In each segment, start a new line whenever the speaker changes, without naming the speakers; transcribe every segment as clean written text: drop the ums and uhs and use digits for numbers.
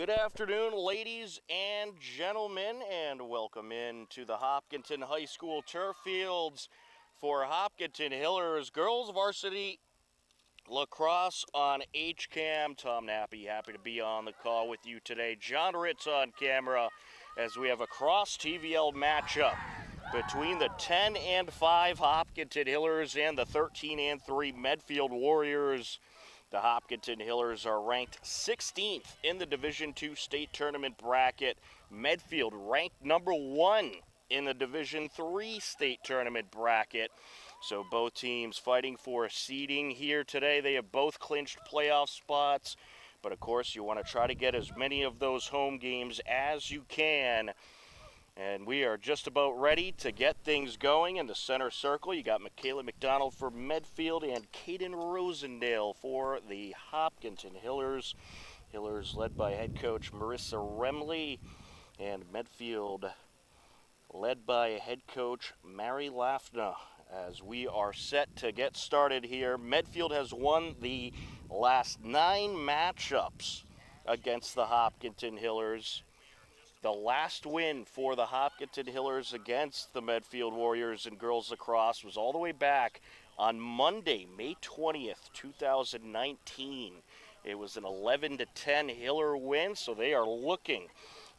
Good afternoon, ladies and gentlemen, and welcome in to the Hopkinton High School turf fields for Hopkinton Hillers Girls Varsity Lacrosse on HCAM. Tom Nappy, happy to be on the call with you today. John Ritz on camera as we have a cross TVL matchup between the 10-5 Hopkinton Hillers and the 13-3 Medfield Warriors. The Hopkinton Hillers are ranked 16th in the Division II state tournament bracket. Medfield ranked number 1 in the Division III state tournament bracket. So both teams fighting for seeding here today. They have both clinched playoff spots. But of course, you want to try to get as many of those home games as you can. And we are just about ready to get things going. In the center circle, you got Michaela McDonald for Medfield and Caden Rosendale for the Hopkinton Hillers. Hillers led by head coach Marissa Remley, and Medfield led by head coach Mary Lafna. As we are set to get started here, Medfield has won the last 9 matchups against the Hopkinton Hillers. The last win for the Hopkinton Hillers against the Medfield Warriors in girls lacrosse was all the way back on Monday, May 20th, 2019. It was an 11-10 Hiller win, so they are looking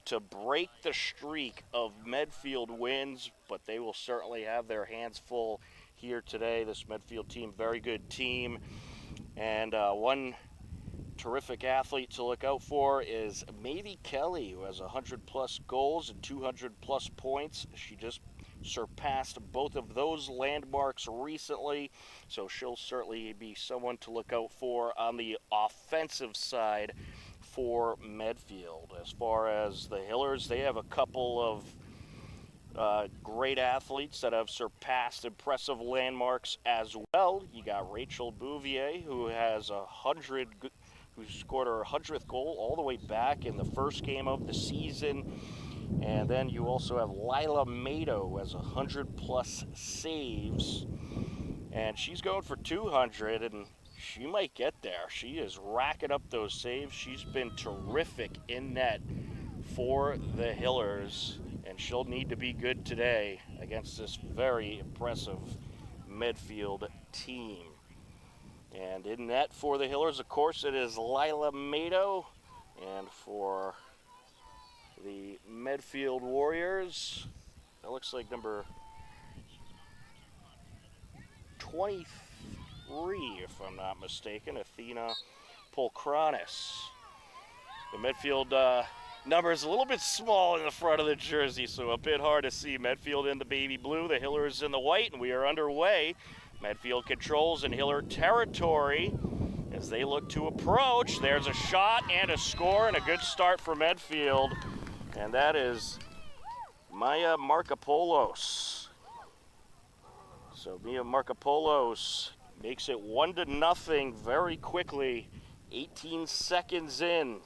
to break the streak of Medfield wins, but they will certainly have their hands full here today. This Medfield team, very good team, and one terrific athlete to look out for is Mavie Kelly, who has 100-plus goals and 200-plus points. She just surpassed both of those landmarks recently, so she'll certainly be someone to look out for on the offensive side for Medfield. As far as the Hillers, they have a couple of great athletes that have surpassed impressive landmarks as well. You got Rachel Bouvier, who has who scored her 100th goal all the way back in the first game of the season. And then you also have Lila Mato, who has 100-plus saves. And she's going for 200, and she might get there. She is racking up those saves. She's been terrific in net for the Hillers, and she'll need to be good today against this very impressive Medfield team. And in net for the Hillers, of course, it is Lila Mato. And for the Medfield Warriors, that looks like number 23, if I'm not mistaken, Athena Polkranis. The Medfield number is a little bit small in the front of the jersey, so a bit hard to see. Medfield in the baby blue, the Hillers in the white, and we are underway. Medfield controls in Hiller territory as they look to approach. There's a shot and a score, and a good start for Medfield. And that is Maya Markopoulos. So Mia Markopoulos makes it 1-0 very quickly, 18 seconds in.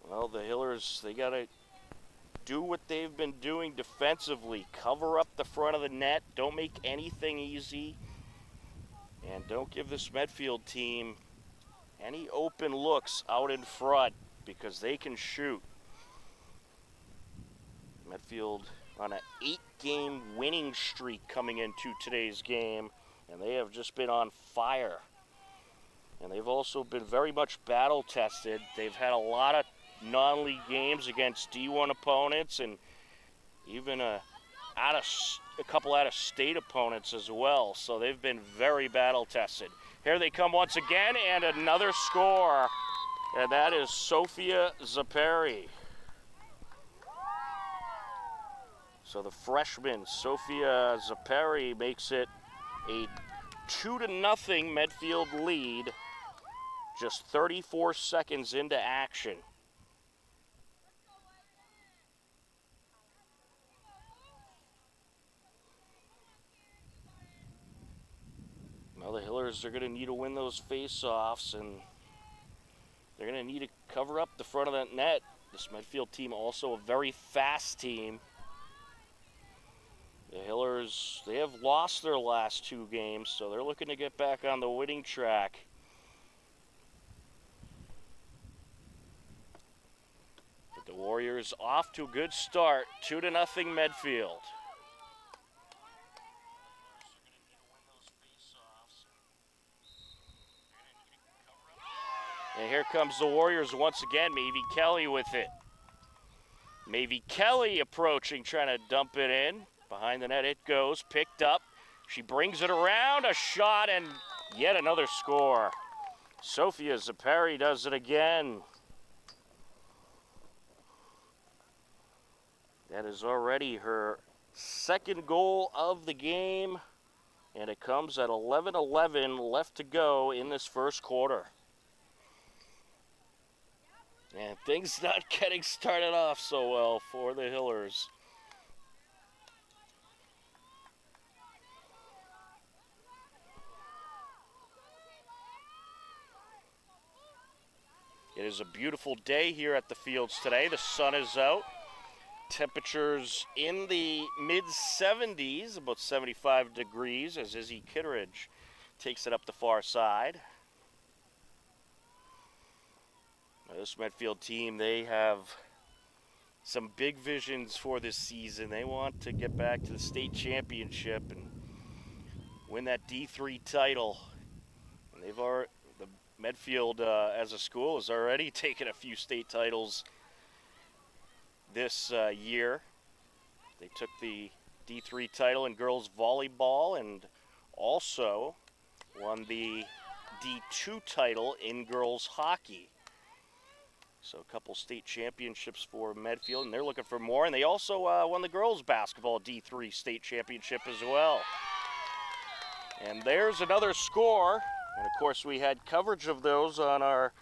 Well, the Hillers, they got to do what they've been doing defensively. Cover up the front of the net. Don't make anything easy. And don't give this Medfield team any open looks out in front, because they can shoot. Medfield on an 8-game winning streak coming into today's game, and they have just been on fire. And they've also been very much battle-tested. They've had a lot of non-league games against D1 opponents, and even a couple out-of-state opponents as well. So they've been very battle-tested. Here they come once again, and another score, and that is Sophia Zaperi. So the freshman, Sophia Zaperi, makes it a 2-0 Medfield lead, just 34 seconds into action. Well, the Hillers are going to need to win those face-offs, and they're going to need to cover up the front of that net. This Medfield team also a very fast team. The Hillers, they have lost their last 2 games, so they're looking to get back on the winning track. Hillers off to a good start, 2-0 Medfield. And here comes the Warriors once again. Mavie Kelly with it. Mavie Kelly approaching, trying to dump it in. Behind the net it goes, picked up. She brings it around, a shot, and yet another score. Sophia Zapari does it again. That is already her second goal of the game, and it comes at 11:11 left to go in this first quarter. And things not getting started off so well for the Hillers. It is a beautiful day here at the fields today. The sun is out. Temperatures in the mid-70s, about 75 degrees, as Izzy Kitteridge takes it up the far side. Now, this Medfield team, they have some big visions for this season. They want to get back to the state championship and win that D3 title. And they've already, the Medfield as a school has already taken a few state titles this year. They took the D3 title in girls volleyball and also won the D2 title in girls hockey. So a couple state championships for Medfield, and they're looking for more. And they also won the girls basketball D3 state championship as well. And there's another score. And of course, we had coverage of those on our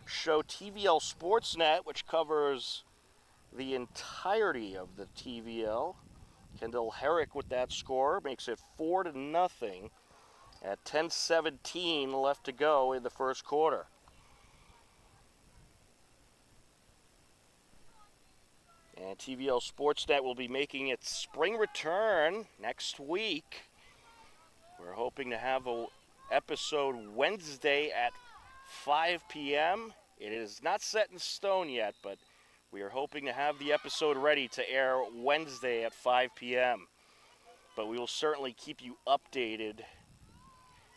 show TVL Sportsnet, which covers the entirety of the TVL. Kendall Herrick with that score makes it 4-0 at 10:17 left to go in the first quarter. And TVL Sportsnet will be making its spring return next week. We're hoping to have an episode Wednesday at 5 p.m. It is not set in stone yet, but we are hoping to have the episode ready to air Wednesday at 5 p.m. But we will certainly keep you updated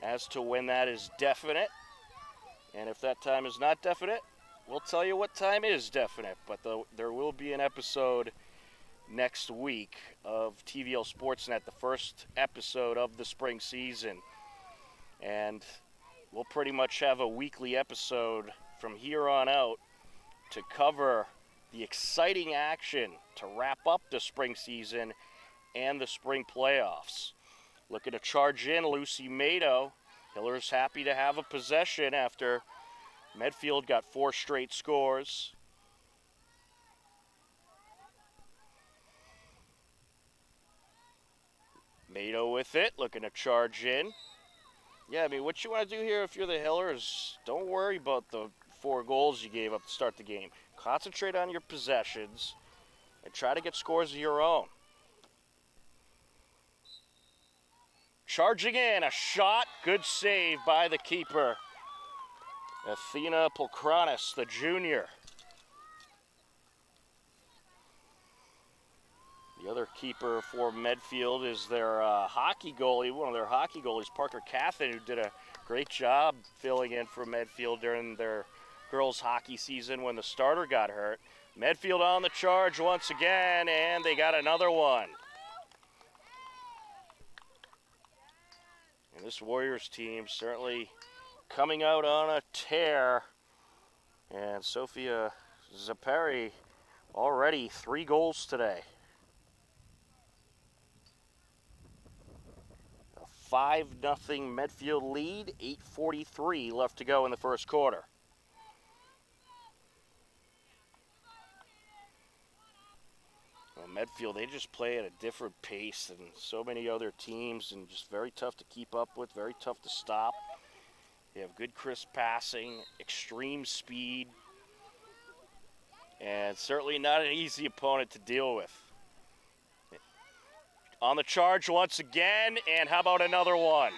as to when that is definite. And if that time is not definite, we'll tell you what time is definite. But there will be an episode next week of TVL Sportsnet, the first episode of the spring season. And we'll pretty much have a weekly episode from here on out to cover the exciting action to wrap up the spring season and the spring playoffs. Looking to charge in Lucy Mado. Hillers happy to have a possession after Medfield got 4 straight scores. Mado with it, looking to charge in. Yeah, I mean, what you want to do here if you're the Hillers, don't worry about the 4 goals you gave up to start the game. Concentrate on your possessions and try to get scores of your own. Charging in, a shot, good save by the keeper. Athena Polkranis, the junior. The other keeper for Medfield is their hockey goalie, one of their hockey goalies, Parker Cathan, who did a great job filling in for Medfield during their girls hockey season when the starter got hurt. Medfield on the charge once again, and they got another one. And this Warriors team certainly coming out on a tear. And Sophia Zapari already 3 goals today. A 5-0 Medfield lead, 8:43 left to go in the first quarter. Well, Medfield, they just play at a different pace than so many other teams and just very tough to keep up with, very tough to stop. They have good crisp passing, extreme speed, and certainly not an easy opponent to deal with. On the charge once again, and how about another one?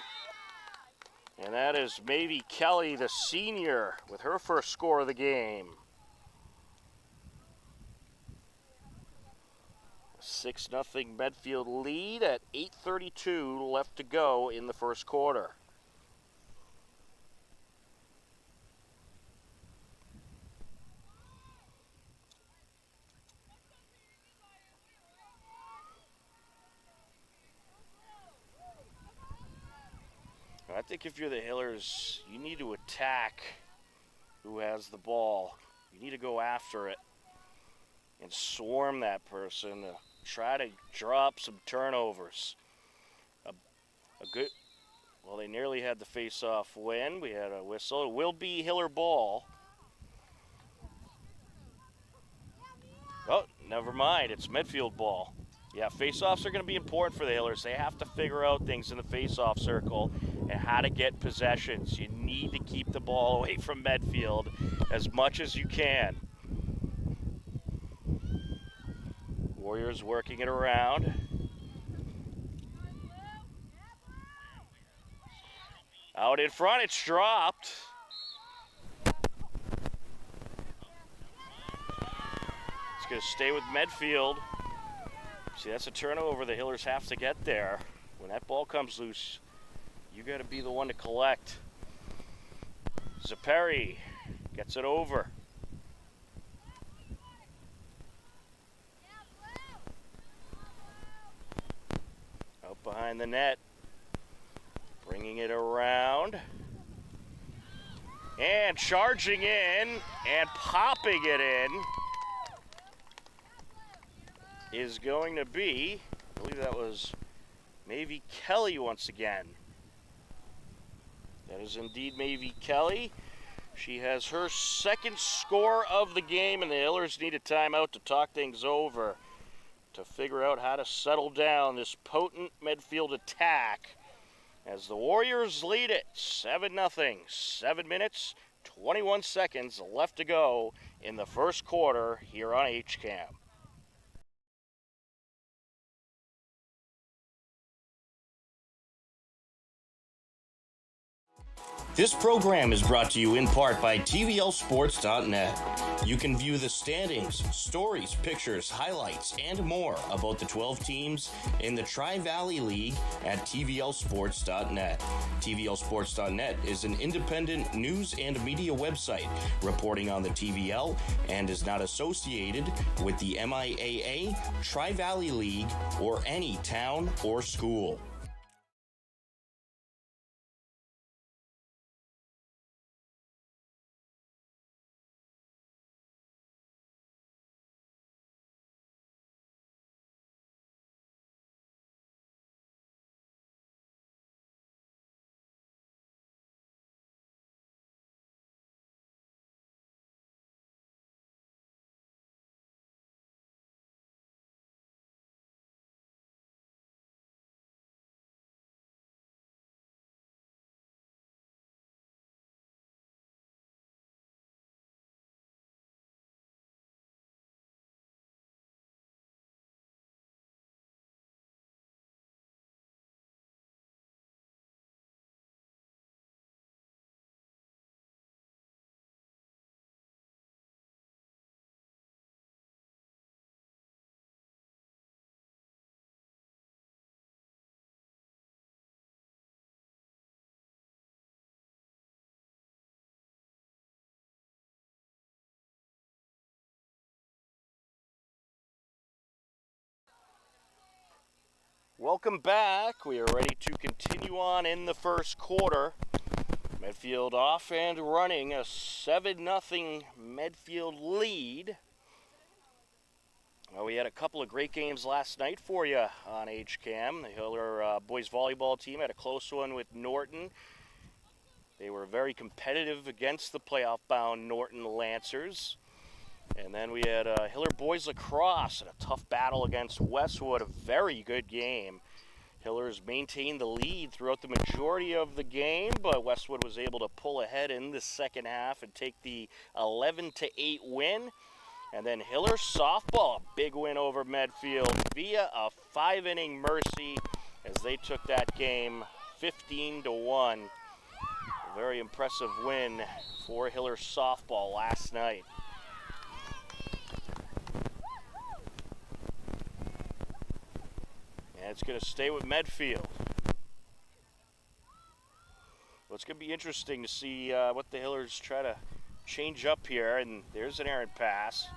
And that is Mavie Kelly, the senior, with her first score of the game. 6-0 Medfield lead at 8:32 left to go in the first quarter. I think if you're the Hillers, you need to attack who has the ball. You need to go after it and swarm that person to try to draw up some turnovers. A good, well, they nearly had the face-off win. We had a whistle. It will be Hiller ball. Oh, never mind. It's Medfield ball. Yeah, face-offs are going to be important for the Hillers. They have to figure out things in the face-off circle and how to get possessions. You need to keep the ball away from Medfield as much as you can. Warriors working it around. Out in front, it's dropped. It's going to stay with Medfield. See, that's a turnover the Hillers have to get there. When that ball comes loose, you got to be the one to collect. Zaperi gets it over. Out behind the net. Bringing it around. And charging in and popping it in is going to be, I believe that was Mavie Kelly once again. That is indeed Mavie Kelly. She has her second score of the game, and the Hillers need a timeout to talk things over, to figure out how to settle down this potent Medfield attack as the Warriors lead it 7-0. 7 minutes, 21 seconds left to go in the first quarter here on HCAM. This program is brought to you in part by TVLsports.net. You can view the standings, stories, pictures, highlights, and more about the 12 teams in the Tri-Valley League at TVLsports.net. TVLsports.net is an independent news and media website reporting on the TVL and is not associated with the MIAA, Tri-Valley League, or any town or school. Welcome back. We are ready to continue on in the first quarter. Medfield off and running, a 7-0 Medfield lead. Well, we had a couple of great games last night for you on HCAM. The Hiller boys volleyball team had a close one with Norton. They were very competitive against the playoff-bound Norton Lancers. And then we had Hiller boys lacrosse in a tough battle against Westwood, a very good game. Hillers maintained the lead throughout the majority of the game, but Westwood was able to pull ahead in the second half and take the 11-8 win. And then Hiller softball, a big win over Medfield via a 5-inning mercy as they took that game 15-1. A very impressive win for Hiller softball last night. And it's going to stay with Medfield. Well, it's going to be interesting to see what the Hillers try to change up here. And there's an errant pass.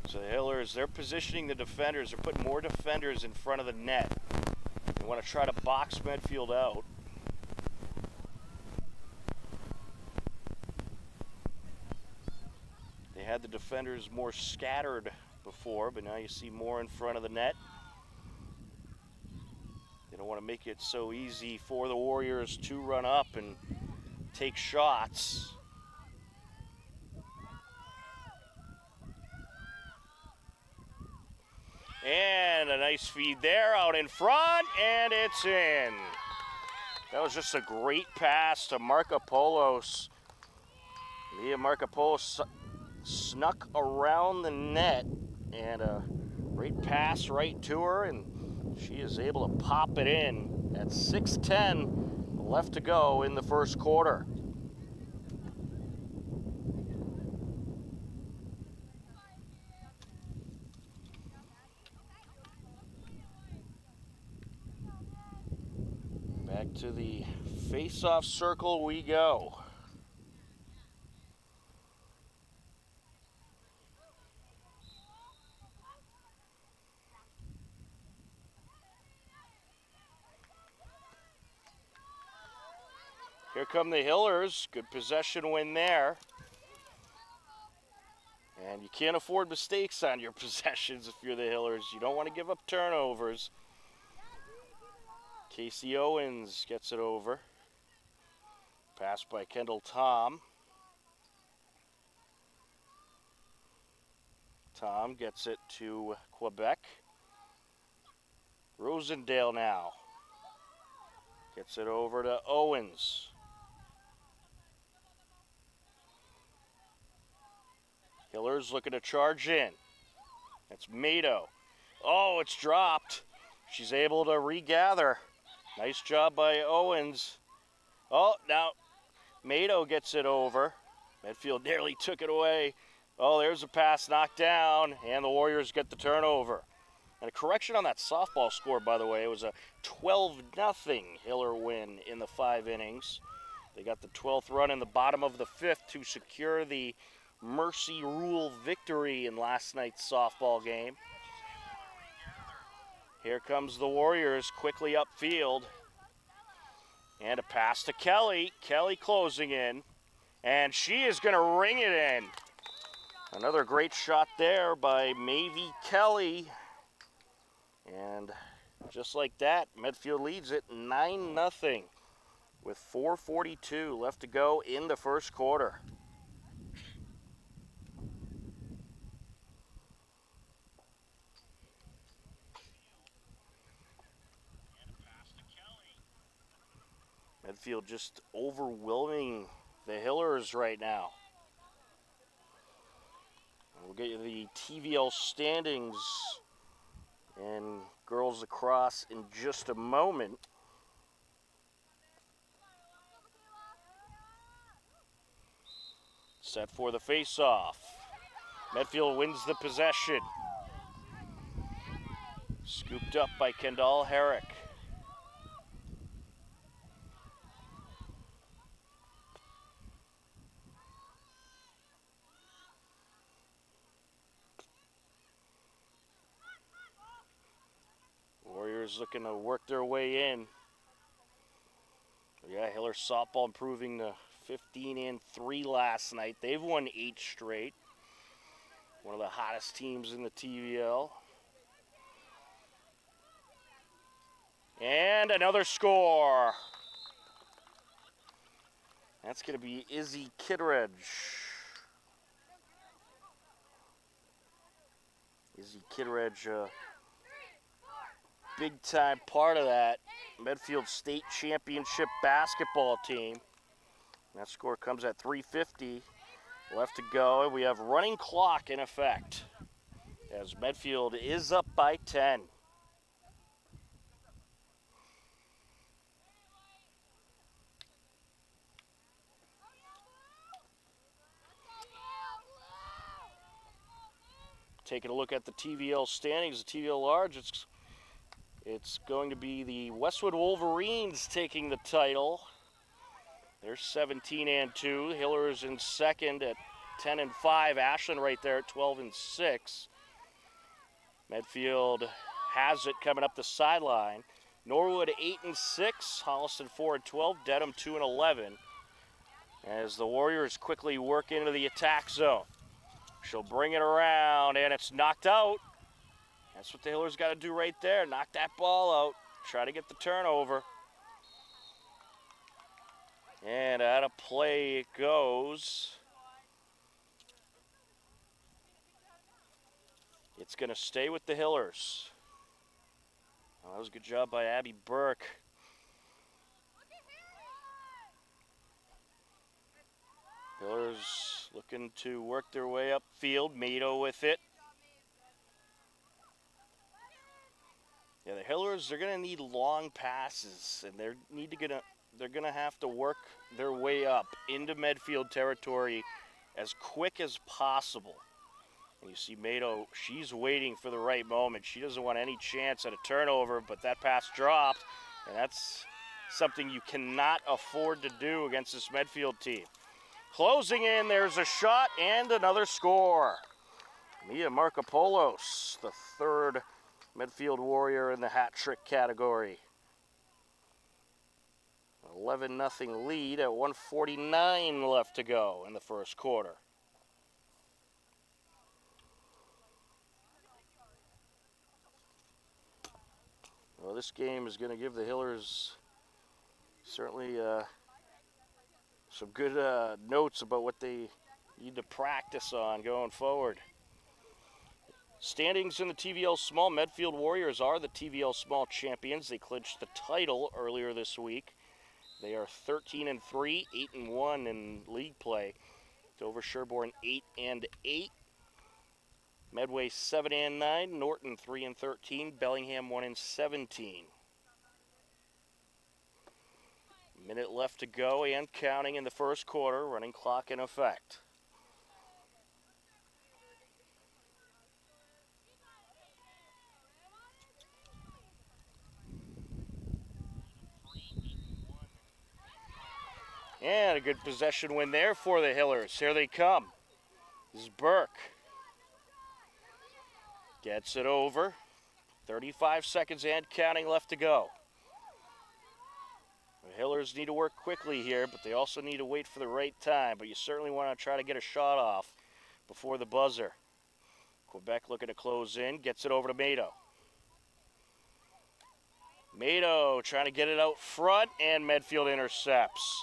So the Hillers, they're positioning the defenders. They're putting more defenders in front of the net. They want to try to box Medfield out. They had the defenders more scattered before, but now you see more in front of the net. They don't want to make it so easy for the Warriors to run up and take shots. And a nice feed there out in front, and it's in. That was just a great pass to Markopoulos. Mia Markopoulos snuck around the net, and a great pass right to her, and she is able to pop it in at 6:10 left to go in the first quarter. Back to the face-off circle we go. Here come the Hillers. Good possession win there. And you can't afford mistakes on your possessions if you're the Hillers. You don't want to give up turnovers. Casey Owens gets it over. Pass by Kendall Tom. Tom gets it to Quebec. Rosendale now. Gets it over to Owens. Hillers looking to charge in. That's Mado. Oh, it's dropped. She's able to regather. Nice job by Owens. Oh, now Mado gets it over. Medfield nearly took it away. Oh, there's a pass knocked down, and the Warriors get the turnover. And a correction on that softball score, by the way. It was a 12-0 Hiller win in the 5 innings. They got the 12th run in the bottom of the 5th to secure the Mercy Rule victory in last night's softball game. Here comes the Warriors quickly upfield. And a pass to Kelly. Kelly closing in. And she is going to ring it in. Another great shot there by Mavie Kelly. And just like that, Medfield leads it 9-0 with 4:42 left to go in the first quarter. Medfield just overwhelming the Hillers right now. We'll get you the TVL standings and girls lacrosse in just a moment. Set for the face-off. Medfield wins the possession. Scooped up by Kendall Herrick. Warriors looking to work their way in. Yeah, Hiller softball improving to 15-3 last night. They've won 8 straight. One of the hottest teams in the TVL. And another score. That's going to be Izzy Kittredge. Izzy Kittredge, big-time part of that Medfield State Championship basketball team. That score comes at 3:50 left to go, and we have running clock in effect as Medfield is up by 10. taking a look at the TVL standings, the TVL large, it's going to be the Westwood Wolverines taking the title. They're 17-2. Hillers in second at 10-5. Ashland right there at 12-6. Medfield has it coming up the sideline. Norwood 8-6. Holliston 4-12. Dedham 2-11. As the Warriors quickly work into the attack zone. She'll bring it around, and it's knocked out. That's what the Hillers got to do right there. Knock that ball out. Try to get the turnover. And out of play it goes. It's going to stay with the Hillers. Well, that was a good job by Abby Burke. Hillers looking to work their way upfield. Mato with it. Yeah, the Hillers, they're going to need long passes, and they're going to have to work their way up into Medfield territory as quick as possible. And you see Mato, she's waiting for the right moment. She doesn't want any chance at a turnover, but that pass dropped, and that's something you cannot afford to do against this Medfield team. Closing in, there's a shot and another score. Mia Markopoulos, the third Medfield Warrior in the hat trick category. 11-0 lead at 1:49 left to go in the first quarter. Well, this game is going to give the Hillers certainly some good notes about what they need to practice on going forward. Standings in the TVL Small, Medfield Warriors are the TVL Small champions. They clinched the title earlier this week. They are 13-3, 8-1 in league play. Dover Sherborne 8-8. Medway 7-9, Norton 3-13, Bellingham 1-17. Minute left to go and counting in the first quarter, running clock in effect. And a good possession win there for the Hillers. Here they come. This is Burke. Gets it over. 35 seconds and counting left to go. The Hillers need to work quickly here, but they also need to wait for the right time. But you certainly want to try to get a shot off before the buzzer. Quebec looking to close in. Gets it over to Mato. Mato trying to get it out front, and Medfield intercepts.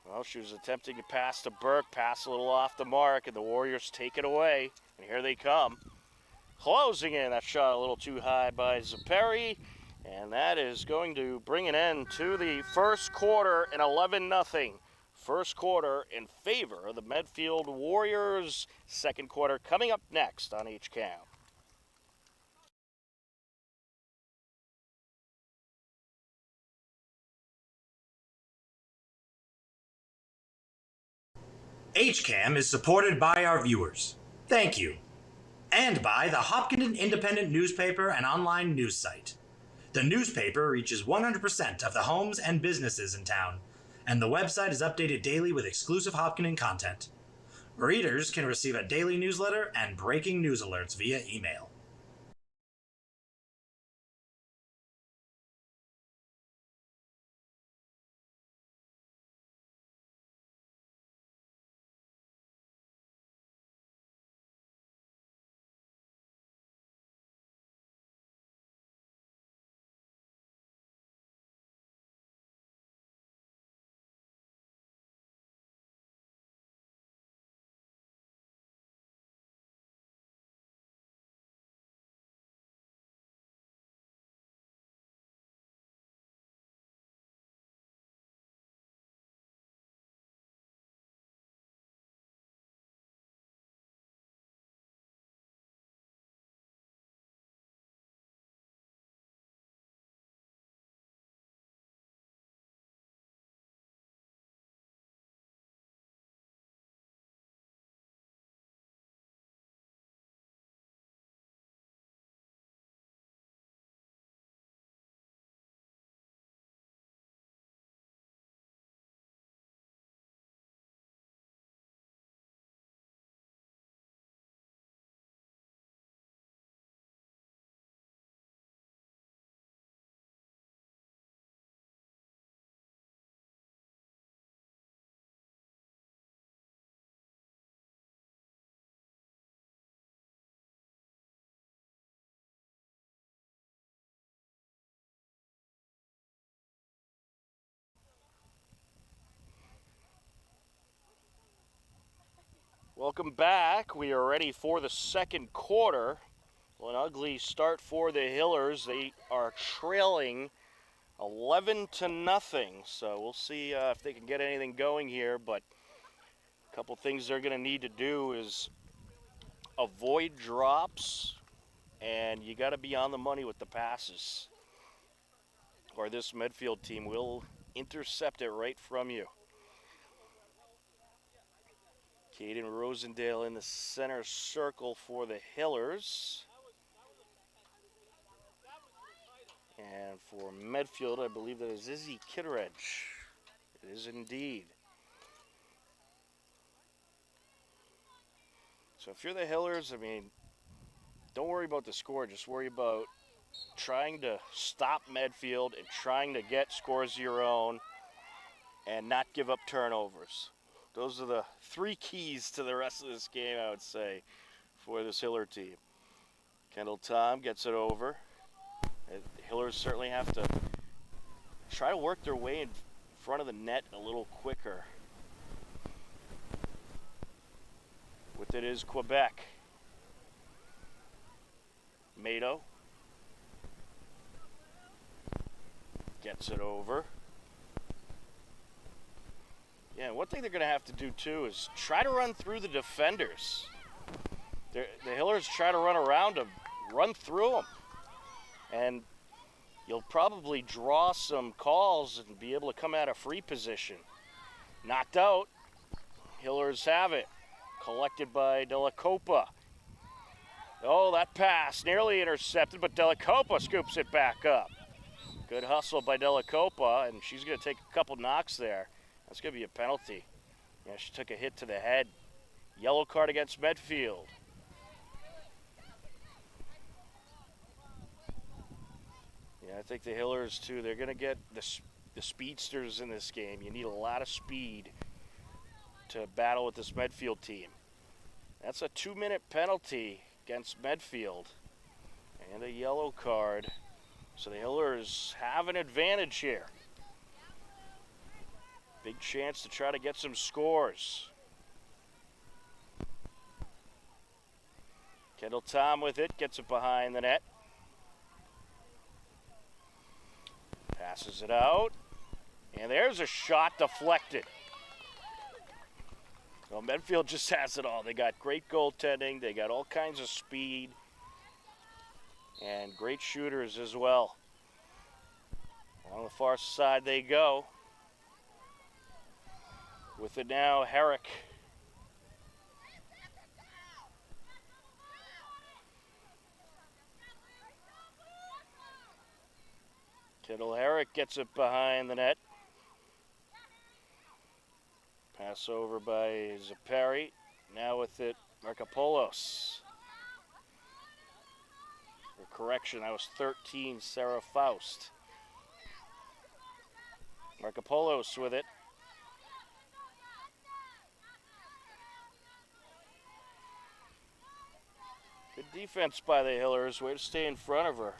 Well, she was attempting to pass to Burke, pass a little off the mark, and the Warriors take it away. And here they come. Closing in, that shot a little too high by Zaperi. And that is going to bring an end to the first quarter, an 11-0. First quarter in favor of the Medfield Warriors. Second quarter coming up next on HCAM.
HCAM is supported by our viewers. Thank you. And by the Hopkinton Independent newspaper and online news site. The newspaper reaches 100% of the homes and businesses in town, and the website is updated daily with exclusive Hopkinton content. Readers can receive a daily newsletter and breaking news alerts via email.
Welcome back. We are ready for the second quarter. Well, an ugly start for the Hillers. They are trailing 11-0. So we'll see if they can get anything going here. But a couple things they're going to need to do is avoid drops, and you got to be on the money with the passes, or this Medfield team will intercept it right from you. Caden Rosendale in the center circle for the Hillers. And for Medfield, I believe that is Izzy Kitteridge. It is indeed. So if you're the Hillers, I mean, don't worry about the score. Just worry about trying to stop Medfield and trying to get scores of your own and not give up turnovers. Those are the three keys to the rest of this game, I would say, for this Hiller team. Kendall Tom gets it over. The Hillers certainly have to try to work their way in front of the net a little quicker. With it is Quebec. Mato gets it over. Yeah, one thing they're going to have to do, too, is try to run through the defenders. The Hillers try to run around them, run through them. And you'll probably draw some calls and be able to come out of free position. Knocked out. Hillers have it. Collected by De La Copa. Oh, that pass nearly intercepted, but De La Copa scoops it back up. Good hustle by De La Copa, and she's going to take a couple knocks there. That's going to be a penalty. Yeah, she took a hit to the head. Yellow card against Medfield. Yeah, I think the Hillers, too, they're going to get the speedsters in this game. You need a lot of speed to battle with this Medfield team. That's a 2-minute penalty against Medfield. And a yellow card. So the Hillers have an advantage here. Big chance to try to get some scores. Kendall Tom with it, gets it behind the net. Passes it out. And there's a shot deflected. Well, Medfield just has it all. They got great goaltending. They got all kinds of speed. And great shooters as well. On the far side they go. With it now, Herrick. Kendall Herrick gets it behind the net. Pass over by Zapari. Now with it, Markopoulos. For correction, that was 13, Sarah Faust. Markopoulos with it. Good defense by the Hillers. Way to stay in front of her.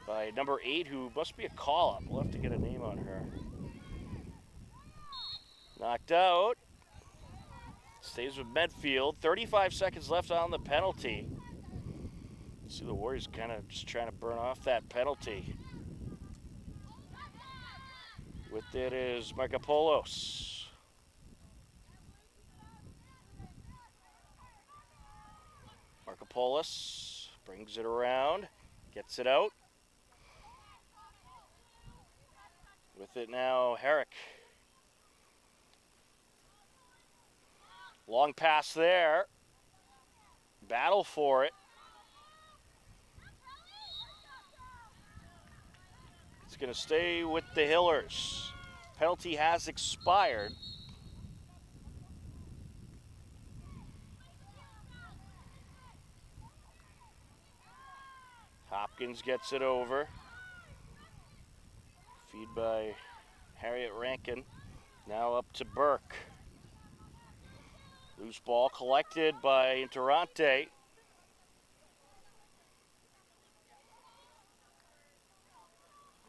By number 8, who must be a call-up. We'll have to get a name on her. Knocked out. Stays with Medfield. 35 seconds left on the penalty. See the Warriors kind of just trying to burn off that penalty. With it is Markopoulos. Markopoulos brings it around, gets it out. With it now, Herrick. Long pass there. Battle for it. It's going to stay with the Hillers. Penalty has expired. Hopkins gets it over. Feed by Harriet Rankin. Now up to Burke. Loose ball collected by Interante.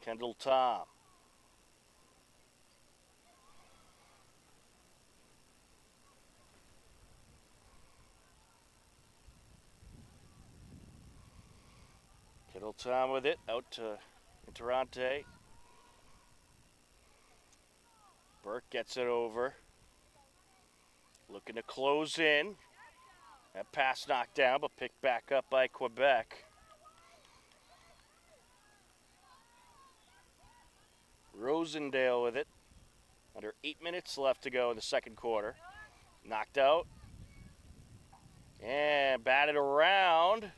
Kendall Tom. Kendall Tom with it, out to Interante. Burke gets it over. Looking to close in. That pass knocked down, but picked back up by Quebec. Rosendale with it. Under 8 minutes left to go in the second quarter. Knocked out. And batted around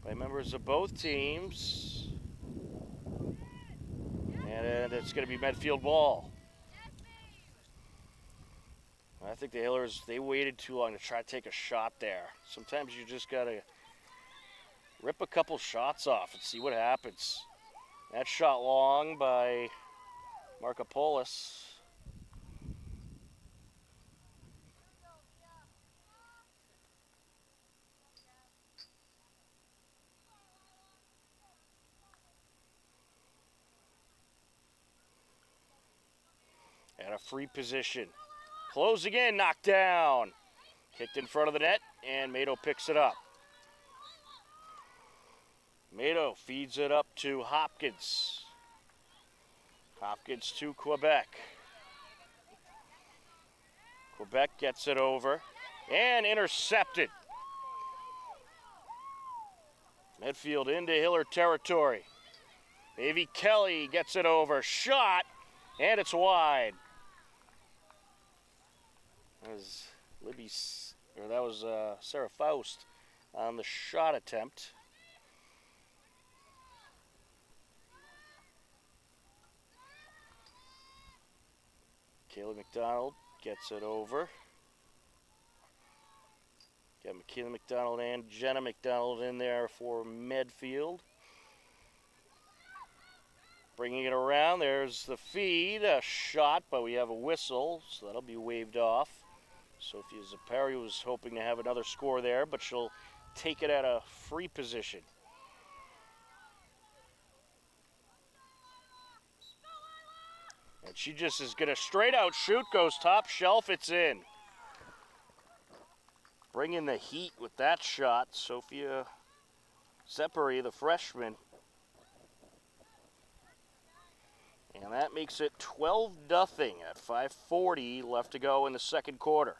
by members of both teams. And it's going to be Medfield ball. I think the Hillers, they waited too long to try to take a shot there. Sometimes you just got to rip a couple shots off and see what happens. That shot long by Markopoulos. At a free position. Closing in, knocked down. Kicked in front of the net, and Mato picks it up. Mato feeds it up to Hopkins. Hopkins to Quebec. Quebec gets it over and intercepted. Medfield into Hiller territory. Davy Kelly gets it over. Shot, and it's wide. That was Sarah Faust on the shot attempt. Kayla McDonald gets it over. Got Michaela McDonald and Jenna McDonald in there for Medfield. Bringing it around, there's the feed, a shot, but we have a whistle, so that'll be waved off. Sophia Zapari was hoping to have another score there, but she'll take it at a free position. And she just is going to straight out shoot, goes top shelf, it's in. Bringing the heat with that shot, Sophia Zapari, the freshman. And that makes it 12-0 at 5:40 left to go in the second quarter.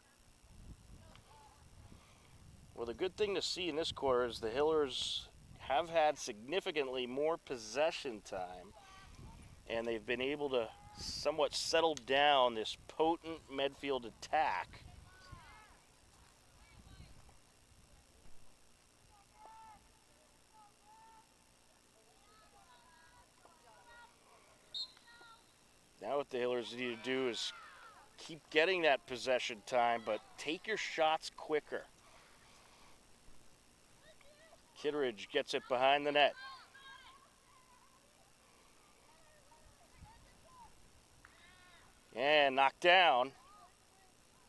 Well, the good thing to see in this quarter is the Hillers have had significantly more possession time, and they've been able to somewhat settle down this potent Medfield attack. Now what the Hillers need to do is keep getting that possession time, but take your shots quicker. Kittredge gets it behind the net. And knocked down.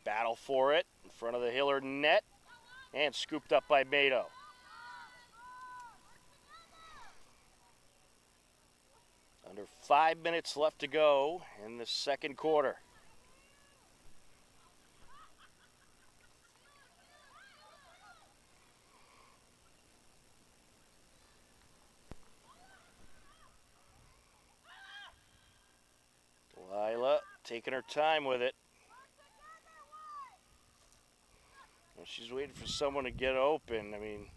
Battle for it in front of the Hiller net. And scooped up by Mato. Under 5 minutes left to go in the second quarter. Lila taking her time with it. Well, she's waiting for someone to get open. I mean,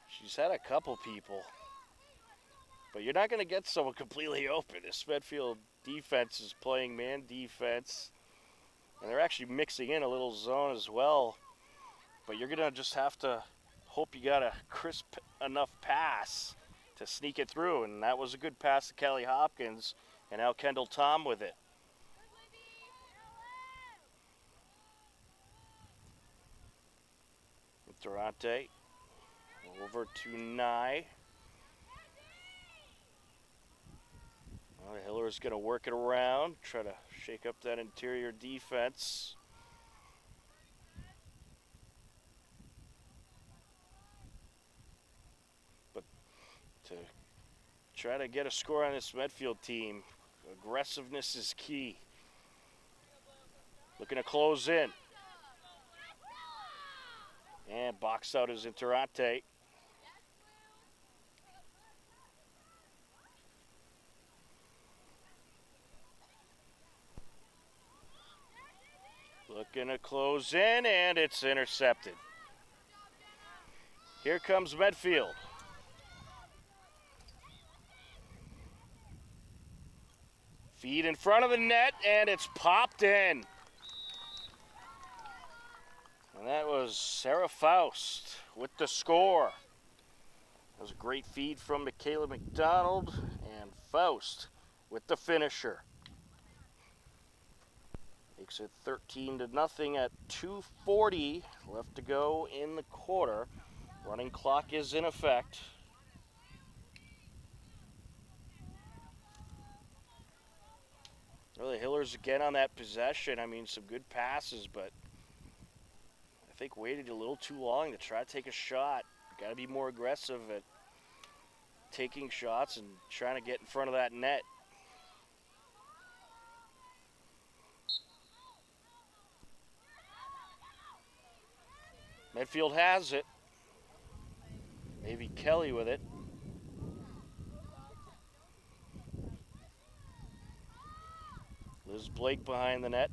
she's had a couple people. But you're not going to get someone completely open. This Medfield defense is playing man defense. And they're actually mixing in a little zone as well. But you're going to just have to hope you got a crisp enough pass to sneak it through. And that was a good pass to Kelly Hopkins. And now Kendall Tom with it. Durante over to Nye. Well, the Hiller's going to work it around, try to shake up that interior defense. But to try to get a score on this Medfield team, aggressiveness is key. Looking to close in. And boxed out is Interante. Looking to close in, and it's intercepted. Here comes Medfield. Feed in front of the net, and it's popped in. And that was Sarah Faust with the score. That was a great feed from Michaela McDonald, and Faust with the finisher. Makes it 13-0 at 2:40 left to go in the quarter. Running clock is in effect. Well, the Hillers again on that possession. I mean, some good passes, but I think waited a little too long to try to take a shot. Got to be more aggressive at taking shots and trying to get in front of that net. Medfield has it. Maybe Kelly with it. Liz Blake behind the net.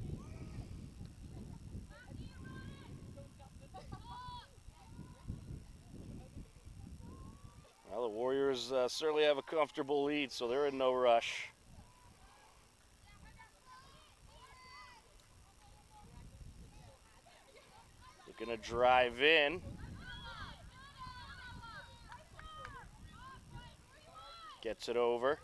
Well, the Warriors certainly have a comfortable lead, so they're in no rush. They're going to drive in. Gets it over.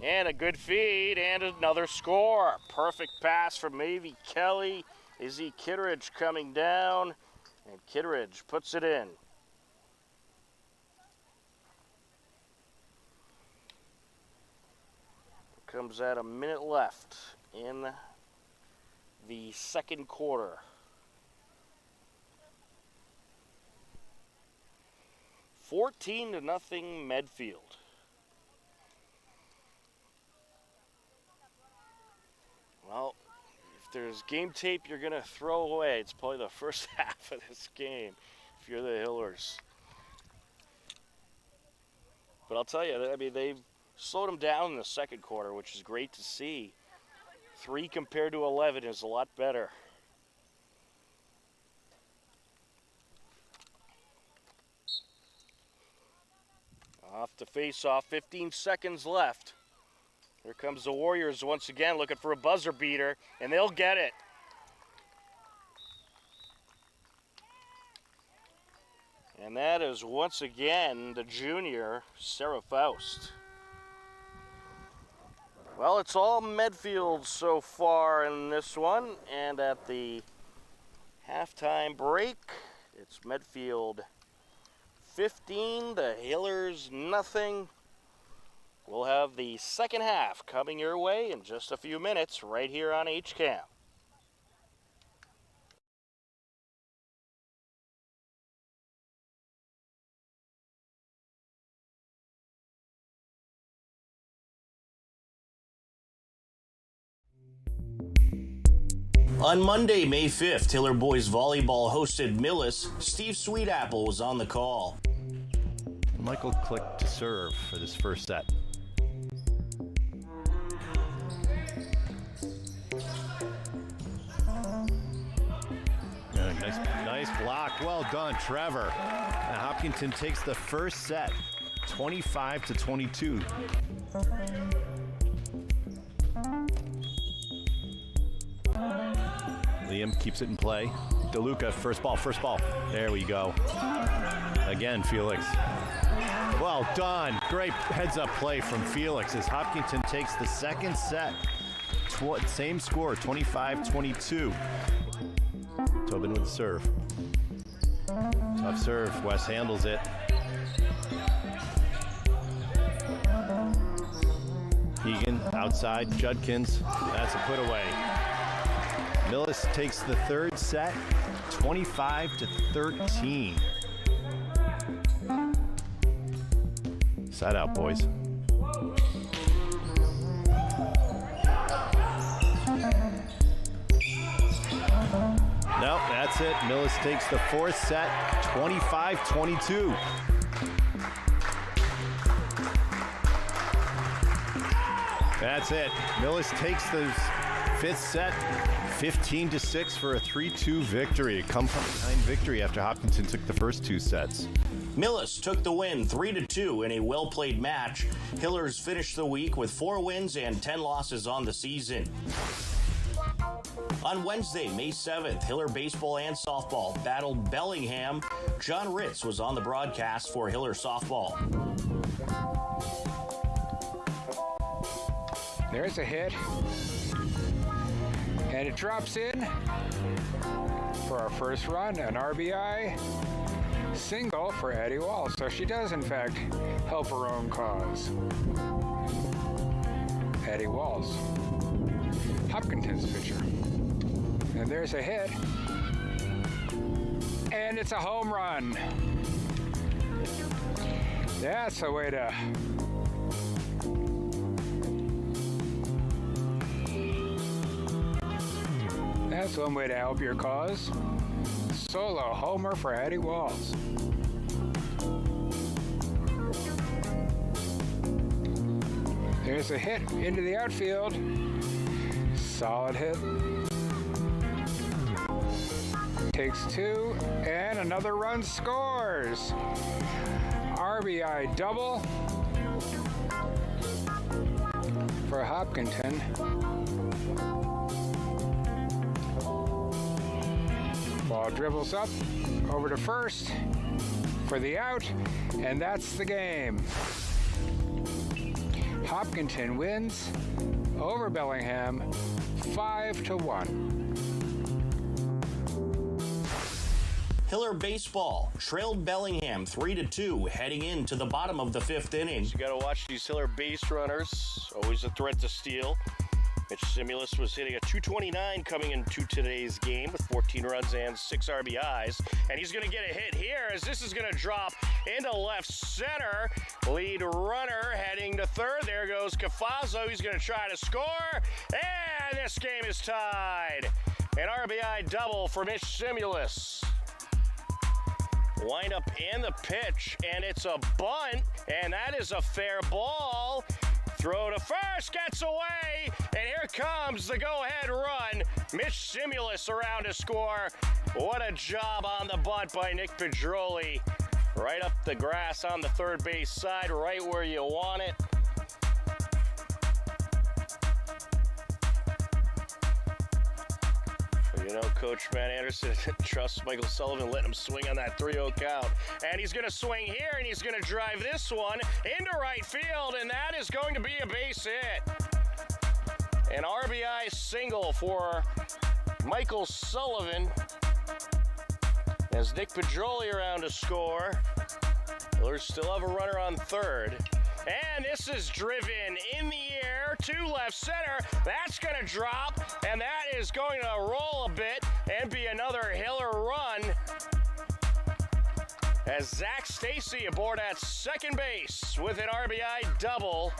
And a good feed and another score. Perfect pass from Mavie Kelly. Izzy Kitteridge coming down, and Kitteridge puts it in. Comes at a minute left in the second quarter. $14-0 Medfield. Well, if there's game tape you're going to throw away, it's probably the first half of this game if you're the Hillers. But I'll tell you, I mean, they've slowed them down in the second quarter, which is great to see. 3 compared to 11 is a lot better. Off the face-off, 15 seconds left. Here comes the Warriors once again looking for a buzzer beater, and they'll get it. And that is once again the junior, Sarah Faust. Well, it's all Medfield so far in this one, and at the halftime break, it's Medfield 15, the Hillers nothing. We'll have the second half coming your way in just a few minutes right here on HCAM. On Monday, May 5th, Hiller Boys Volleyball hosted Millis. Steve Sweetapple was on the call.
Michael clicked to serve for this first set. Nice block. Well done, Trevor. Now Hopkinton takes the first set, 25-22. Liam keeps it in play. DeLuca, first ball. There we go. Again, Felix. Well done. Great heads-up play from Felix as Hopkinton takes the second set. Same score, 25-22. Tobin with the serve. Tough serve. Wes handles it. Egan outside. Judkins. That's a put away. Millis takes the third set, 25-13. Side out, boys. No, that's it. Millis takes the fourth set, 25-22. That's it. Millis takes the fifth set, 15-6 for a 3-2 victory. A come-from-behind victory after Hopkinton took the first two sets.
Millis took the win 3-2 in a well-played match. Hillers finished the week with 4 wins and 10 losses on the season. On Wednesday, May 7th, Hiller baseball and softball battled Bellingham. John Ritz was on the broadcast for Hiller softball.
There's a hit, and it drops in for our first run, an RBI single for Addie Walls. So she does, in fact, help her own cause. Addie Walls, Hopkinton's pitcher. And there's a hit, and it's a home run. That's a way to That's one way to help your cause. Solo homer for Addie Walls. There's a hit into the outfield. Solid hit. Takes 2, and another run scores. RBI double for Hopkinton. Ball dribbles up over to first for the out, and that's the game. Hopkinton wins over Bellingham 5-1.
Hiller baseball trailed Bellingham 3-2 heading into the bottom of the 5th inning. You got to watch these Hiller base runners. Always a threat to steal. Mitch Simulus was hitting a .229 coming into today's game with 14 runs and 6 RBIs. And he's going to get a hit here as this is going to drop into left center. Lead runner heading to third. There goes Cafazzo. He's going to try to score. And this game is tied. An RBI double for Mitch Simulus. Wind up in the pitch, and it's a bunt, and that is a fair ball. Throw to first, gets away, and here comes the go-ahead run. Mitch Simulus around to score. What a job on the bunt by Nick Pedroli. Right up the grass on the third base side, right where you want it. You know, Coach Matt Anderson trusts Michael Sullivan, letting him swing on that 3-0 count. And he's going to swing here, and he's going to drive this one into right field, and that is going to be a base hit. An RBI single for Michael Sullivan as Nick Pedroli around to score. Hillers still have a runner on third. And this is driven in the air to left center. That's going to drop, and that is going to roll a bit and be another Hiller run as Zach Stacy aboard at second base with an RBI double.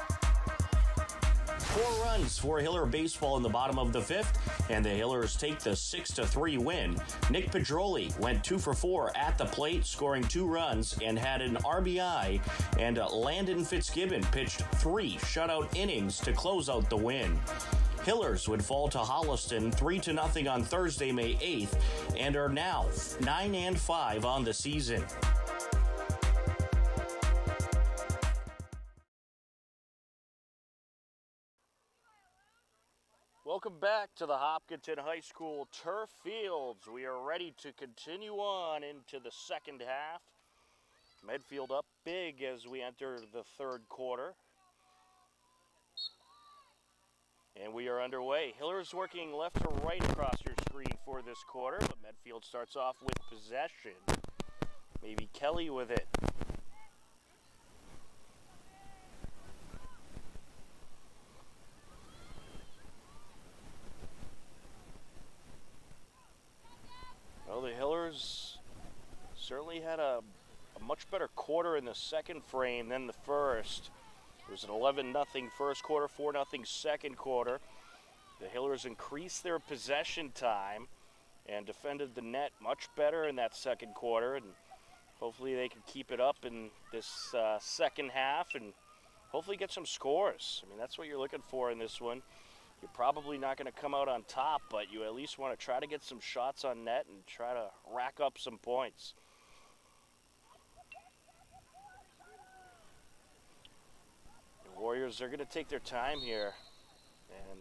4 runs for Hiller baseball in the bottom of the 5th, and the Hillers take the 6-3 win. Nick Pedroli went 2 for 4 at the plate, scoring 2 runs and had an RBI, and Landon Fitzgibbon pitched 3 shutout innings to close out the win. Hillers would fall to Holliston 3-0 on Thursday, May 8th, and are now 9-5 on the season. Welcome back to the Hopkinton High School turf fields. We are ready to continue on into the second half. Medfield up big as we enter the third quarter. And we are underway. Hillers working left to right across your screen for this quarter, but Medfield starts off with possession. Maybe Kelly with it. Well, the Hillers certainly had a much better quarter in the second frame than the first. It was an 11-0 first quarter, 4-0 second quarter. The Hillers increased their possession time, and defended the net much better in that second quarter, and hopefully they can keep it up in this second half and hopefully get some scores. I mean, that's what you're looking for in this one. You're probably not going to come out on top, but you at least want to try to get some shots on net and try to rack up some points. The Warriors are going to take their time here, and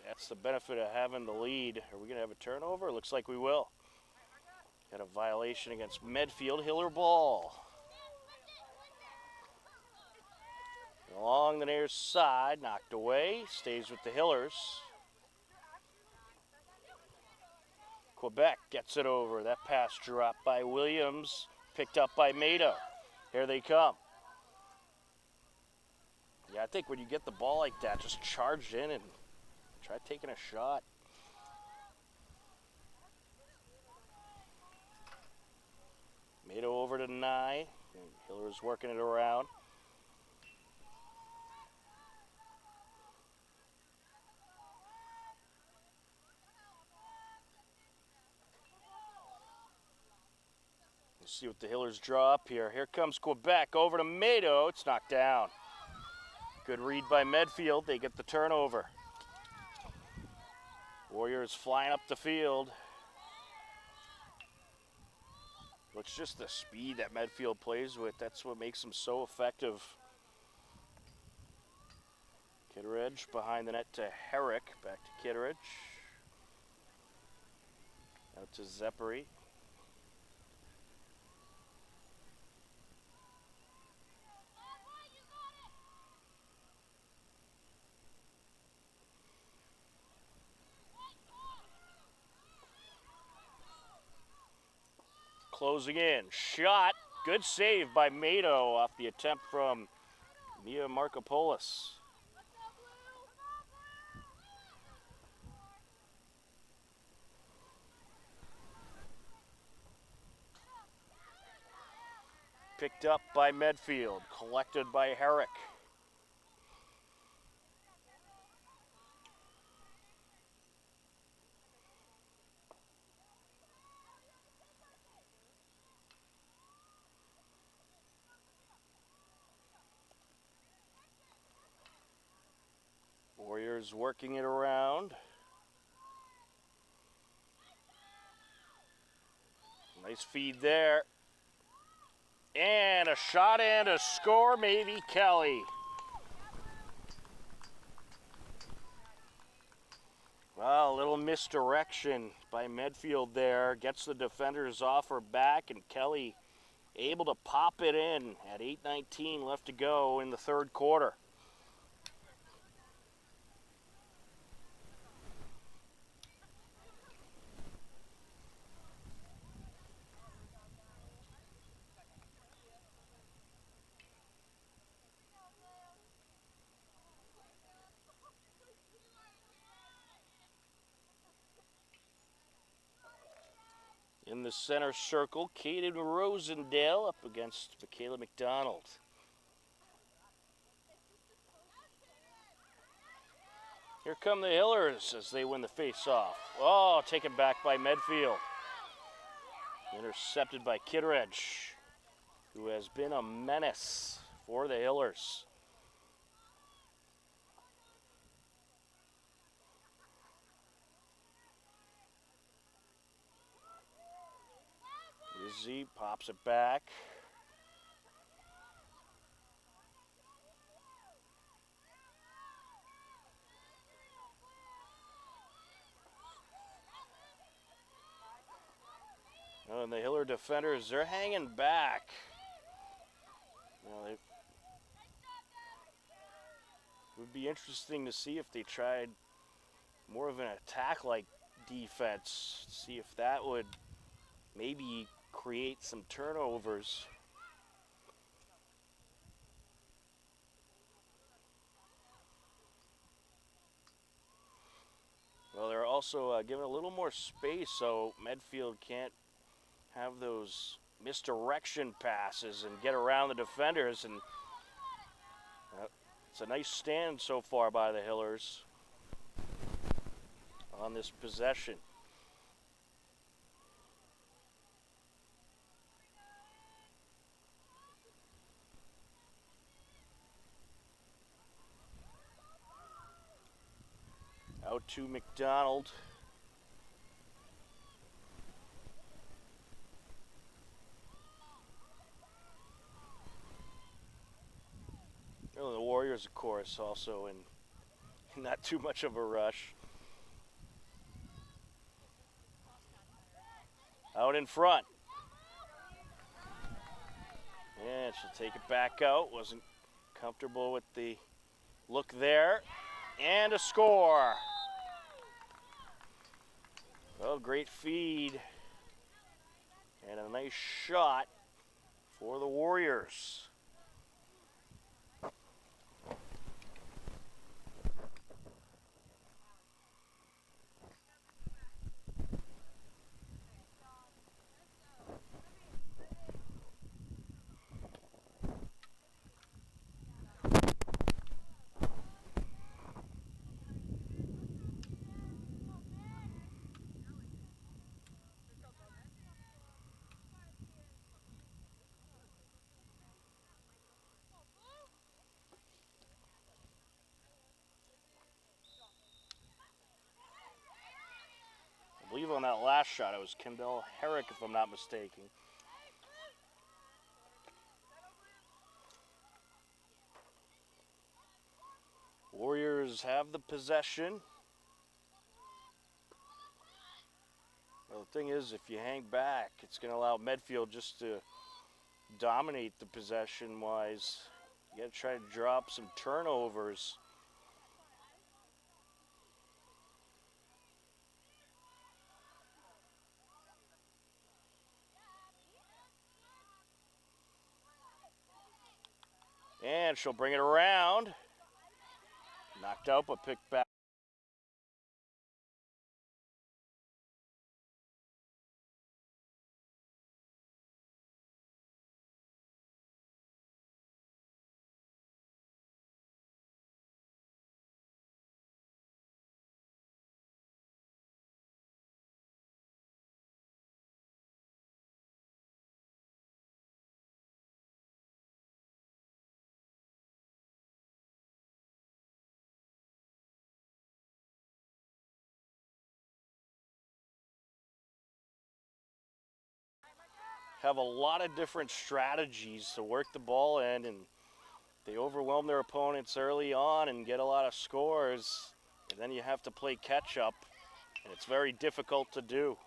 that's the benefit of having the lead. Are we going to have a turnover? Looks like we will. Got a violation against Medfield. Hiller ball. Along the near side, knocked away, stays with the Hillers. Quebec gets it over. That pass dropped by Williams, picked up by Mato. Here they come. Yeah, I think when you get the ball like that, just charge in and try taking a shot. Mato over to Nye. Hillers working it around. Let's see what the Hillers draw up here. Here comes Quebec over to Mato. It's knocked down. Good read by Medfield. They get the turnover. Warriors flying up the field. It's just the speed that Medfield plays with. That's what makes them so effective. Kitteridge behind the net to Herrick. Back to Kitteridge. Out to Zeppery. Closing in. Shot. Good save by Mato off the attempt from Mia Markopoulos. Picked up by Medfield. Collected by Herrick. Warriors working it around. Nice feed there. And a shot and a score, maybe Kelly. Well, a little misdirection by Medfield there. Gets the defenders off her back, and Kelly able to pop it in at 8:19 left to go in the third quarter. In the center circle, Kaden Rosendale up against Michaela McDonald. Here come the Hillers as they win the face-off. Oh, taken back by Medfield. Intercepted by Kitteridge, who has been a menace for the Hillers. Izzy pops it back. Oh, and the Hiller defenders, they're hanging back. Well, it would be interesting to see if they tried more of an attack-like defense, see if that would maybe create some turnovers. Well, they're also giving a little more space so Medfield can't have those misdirection passes and get around the defenders. And it's a nice stand so far by the Hillers. on this possession. Out to McDonald. Well, the Warriors, of course, also in not too much of a rush. Out in front. And she'll take it back out. Wasn't comfortable with the look there. And a score. Well, great feed. And a nice shot for the Warriors. I believe on that last shot it was Kendall Herrick, if I'm not mistaken. Warriors have the possession. Well, the thing is, if you hang back, it's going to allow Medfield just to dominate the possession-wise. You got to try to drop some turnovers. And she'll bring it around. Knocked out, but picked back. Have a lot of different strategies to work the ball in, and they overwhelm their opponents early on and get a lot of scores, and then you have to play catch up, and it's very difficult to do.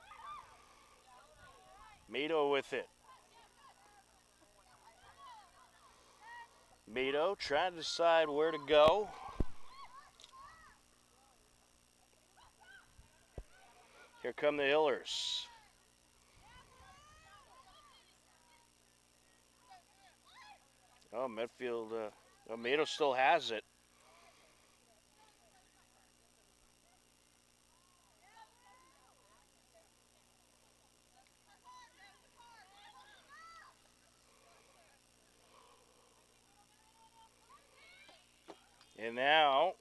Mato with it. Mato trying to decide where to go. Here come the Hillers. Oh, Medfield, Mato still has it. And now,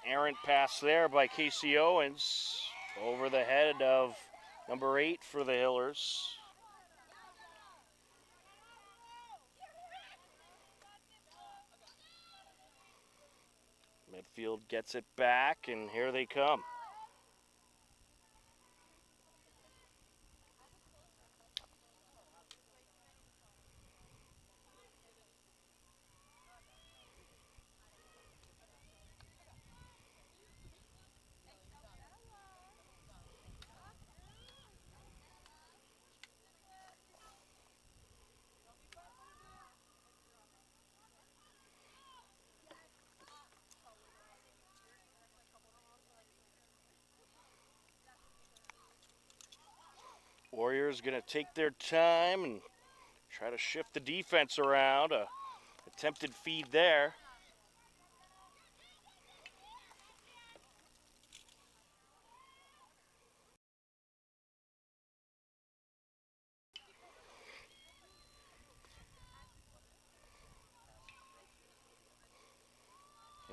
errant pass there by Casey Owens over the head of number 8 for the Hillers. Medfield gets it back, and here they come. Warriors going to take their time and try to shift the defense around. Attempted feed there.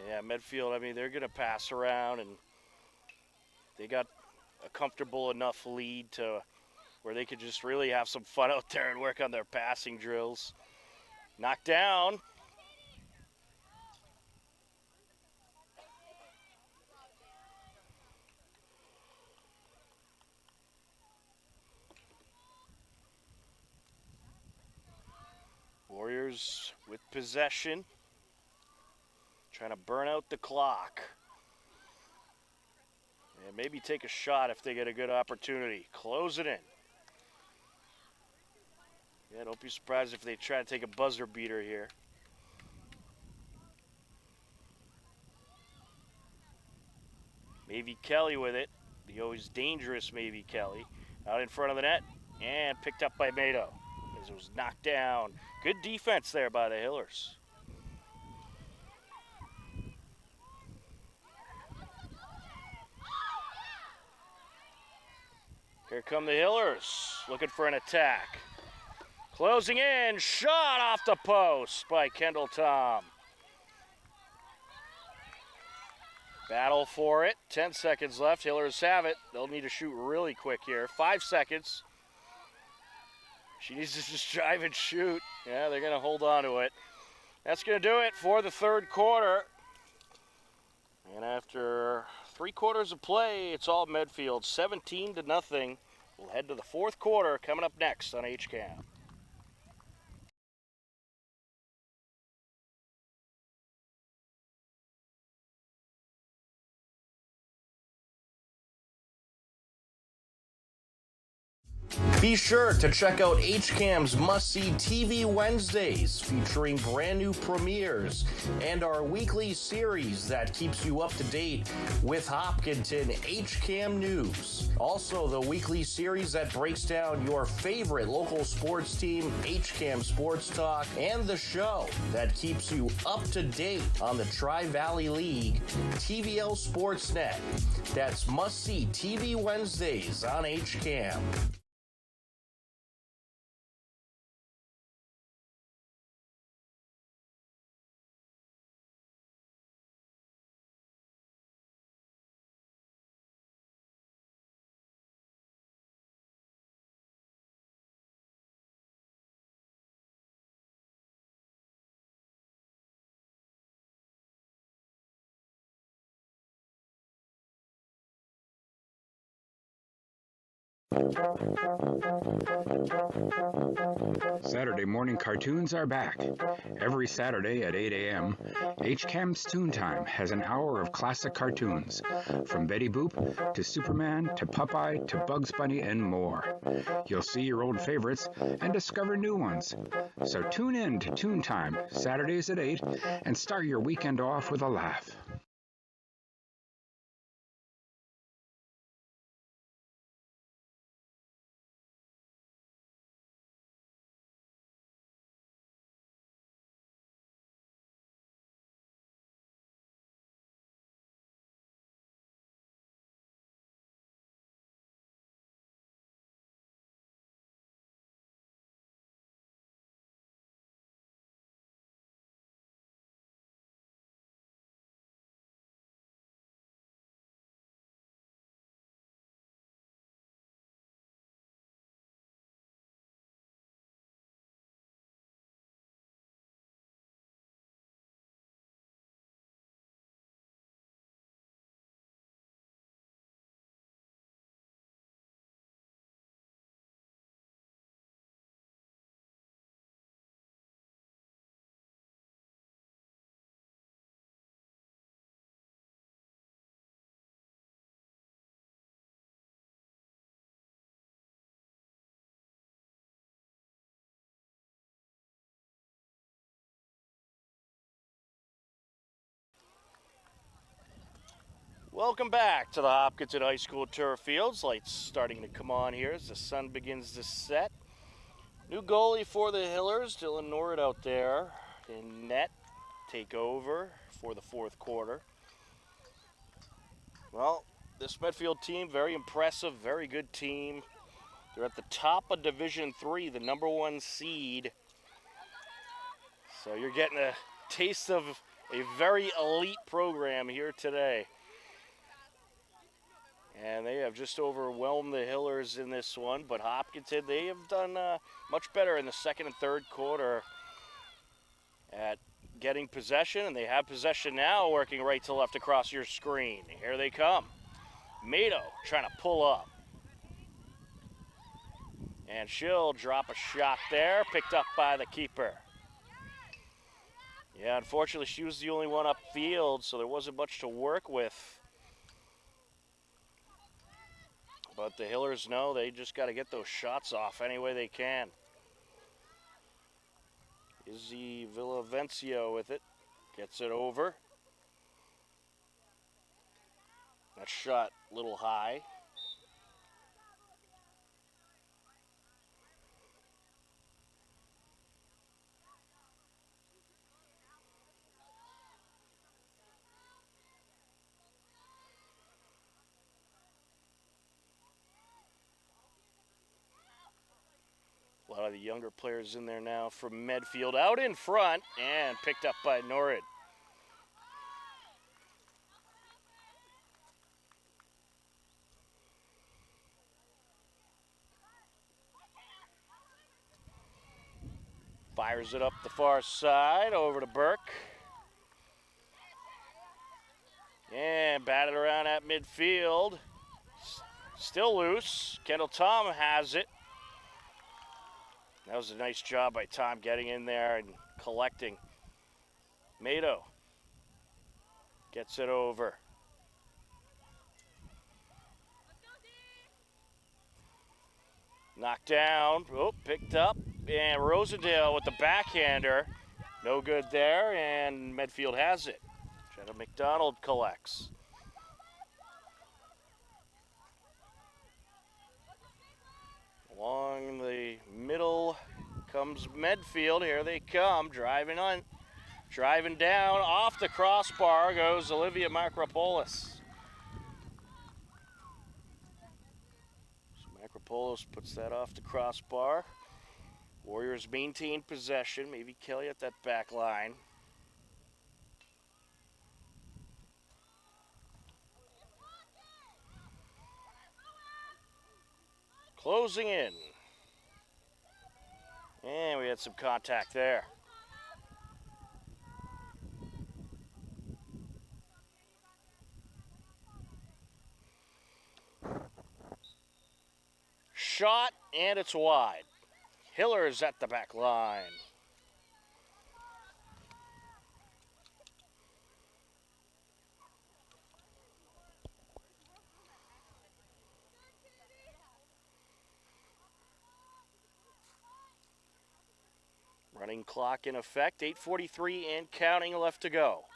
Yeah, Medfield, I mean, they're going to pass around and they got a comfortable enough lead to where they could just really have some fun out there and work on their passing drills. Knocked down. Warriors with possession, trying to burn out the clock. And maybe take a shot if they get a good opportunity. Close it in. Yeah, don't be surprised if they try to take a buzzer beater here. Maybe Kelly with it. The always dangerous Maybe Kelly. Out in front of the net and picked up by Mato as it was knocked down. Good defense there by the Hillers. Here come the Hillers looking for an attack. Closing in, shot off the post by Kendall Tom. Battle for it, 10 seconds left. Hillers have it. They'll need to shoot really quick here. 5 seconds. She needs to just drive and shoot. Yeah, they're gonna hold on to it. That's gonna do it for the third quarter. And after 3 quarters of play, it's all Medfield, 17-0. We'll head to the fourth quarter coming up next on HCAM. Be sure to check out HCAM's must-see TV Wednesdays featuring brand new premieres and our weekly series that keeps you up to date with Hopkinton HCAM News. Also, the weekly series that breaks down your favorite local sports team, HCAM Sports Talk, and the show that keeps you up to date on the Tri-Valley League, TVL Sportsnet. That's must-see TV Wednesdays on HCAM.
Saturday morning cartoons are back. Every Saturday at 8 a.m., HCAM's Toon Time has an hour of classic cartoons, from Betty Boop to Superman to Popeye to Bugs Bunny and more. You'll see your old favorites and discover new ones. So tune in to Toon Time, Saturdays at 8, and start your weekend off with a laugh.
Welcome back to the Hopkinton High School turf fields. Lights starting to come on here as the sun begins to set. New goalie for the Hillers, Dylan Nord out there in net. Take over for the fourth quarter. Well, this Medfield team, very impressive, very good team. They're at the top of Division III, the #1 seed. So you're getting a taste of a very elite program here today. And they have just overwhelmed the Hillers in this one, but Hopkinton, they have done much better in the second and third quarter at getting possession, and they have possession now, working right to left across your screen. Here they come. Mato trying to pull up. And she'll drop a shot there, picked up by the keeper. Yeah, unfortunately, she was the only one upfield, so there wasn't much to work with. But the Hillers know they just got to get those shots off any way they can. Izzy Villavencio with it. Gets it over. That shot a little high. A lot of the younger players in there now from Medfield. Out in front and picked up by Norrid. Fires it up the far side, over to Burke. And batted around at midfield. Still loose. Kendall Tom has it. That was a nice job by Tom getting in there and collecting. Mato gets it over. Knocked down. Oh, picked up. And Rosendale with the backhander. No good there, and Medfield has it. Jenna McDonald collects. Along the middle comes Medfield. Here they come, driving down. Off the crossbar goes Olivia Macropoulos. So Macropoulos puts that off the crossbar. Warriors maintain possession. Maybe Kelly at that back line. Closing in. And we had some contact there. Shot, and it's wide. Hillers at the back line. Running clock in effect, 8:43 and counting left to go.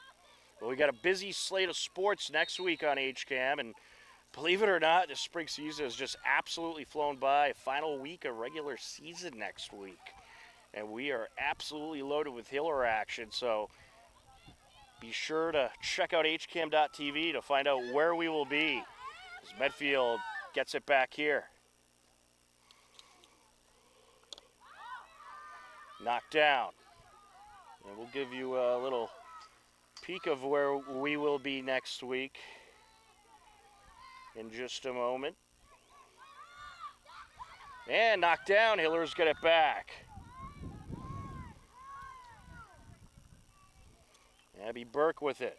Well, we got a busy slate of sports next week on HCAM, and believe it or not, the spring season has just absolutely flown by. Final week of regular season next week, and we are absolutely loaded with Hiller action, so be sure to check out hcam.tv to find out where we will be as Medfield gets it back here. Knocked down. And we'll give you a little peek of where we will be next week in just a moment. And knocked down. Hillers get it back. Abby Burke with it.